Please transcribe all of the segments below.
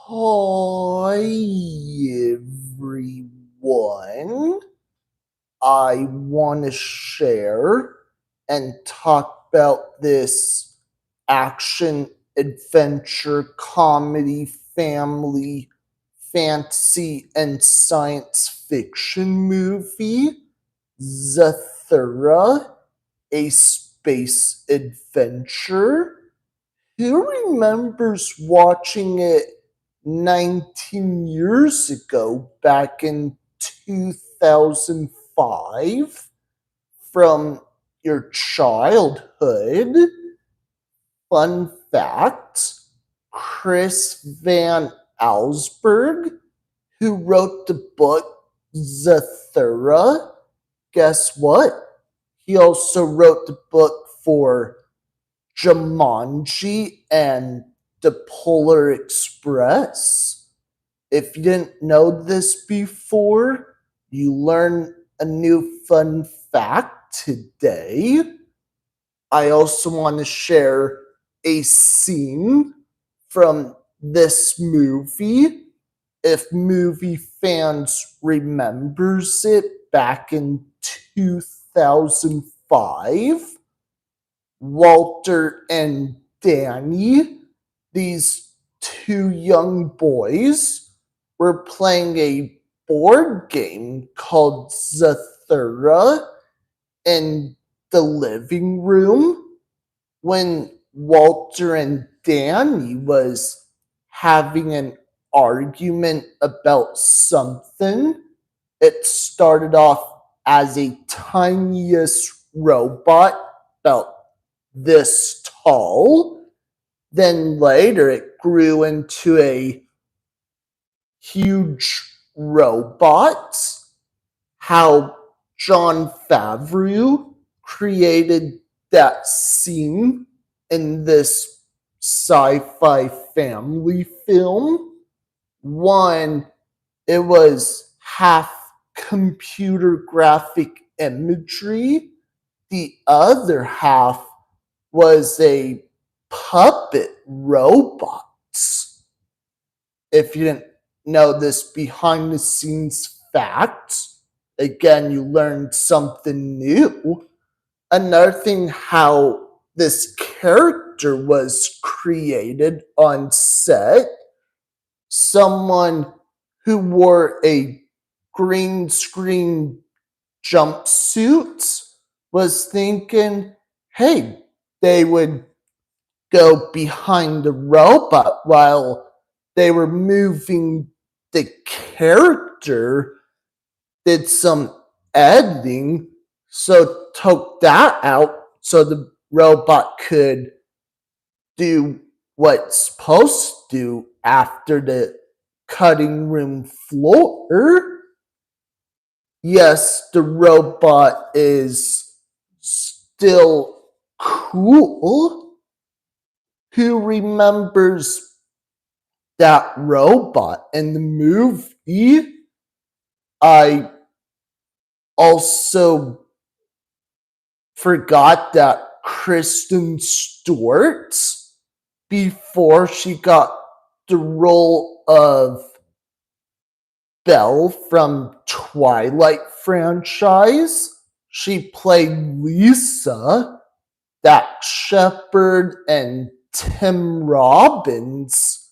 Hi, everyone. I want to share and talk about this action, adventure, comedy, family, fantasy, and science fiction movie, Zathura, a space adventure. Who remembers watching it 19 years ago, back in 2005, from your childhood? Fun fact, Chris Van Allsburg, who wrote the book Zathura, guess what? He also wrote the book for Jumanji and the Polar Express. If you didn't know this before, you learn a new fun fact today. I also want to share a scene from this movie. If movie fans remembers it, back in 2005, Walter and Danny, these two young boys, were playing a board game called Zathura in the living room when Walter and Danny was having an argument about something. It started off as a tiniest robot about this tall. Then later it grew into a huge robot. How John Favreau created that scene in this sci fi family film. One, it was half computer graphic imagery, the other half was a puppet robot. If you didn't know this behind the scenes fact, again, you learned something new. Another thing, how this character was created on set, someone who wore a green screen jumpsuit was thinking, hey, they would go behind the robot while they were moving the character, did some editing, so took that out so the robot could do what's supposed to do after the cutting room floor. Yes, the robot is still cool. Who remembers that robot in the movie? I also forgot that Kristen Stewart, before she got the role of Belle from Twilight franchise, she played Lisa, Dax Shepard, and Tim Robbins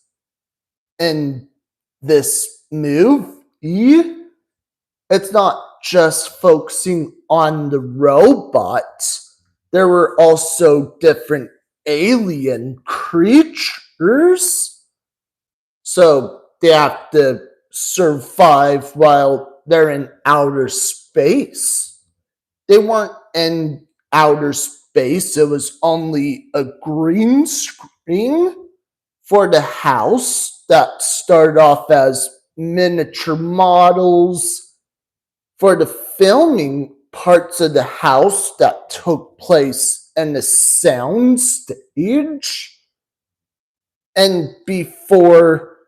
in this movie. It's not just focusing on the robots, there were also different alien creatures. So they have to survive while they're in outer space. They weren't in outer space, it was only a green screen for the house that started off as miniature models for the filming parts of the house that took place in the sound stage, and before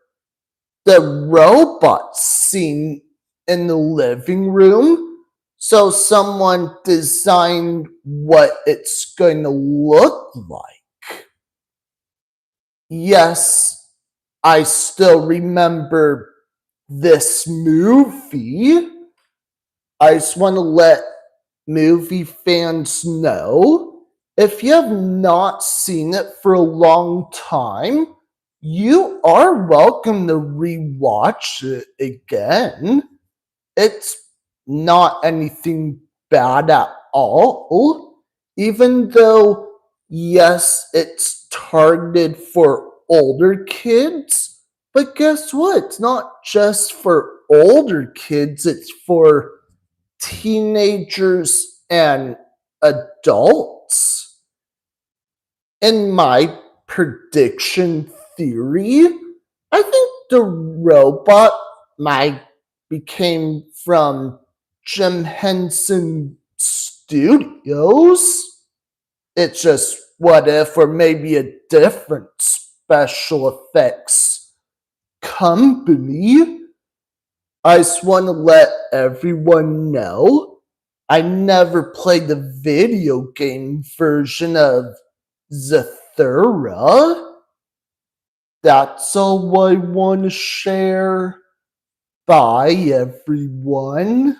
the robot scene in the living room. So someone designed what it's going to look like. Yes, I still remember this movie. I just want to let movie fans know, if you have not seen it for a long time, you are welcome to rewatch it again. It's not anything bad at all, even though, yes, it's targeted for older kids. But guess what? It's not just for older kids, it's for teenagers and adults. In my prediction theory, I think the robot might became from Jim Henson Studios. It's just what if, or maybe a different special effects company. I just want to let everyone know I never played the video game version of Zathura. That's all I want to share. Bye, everyone.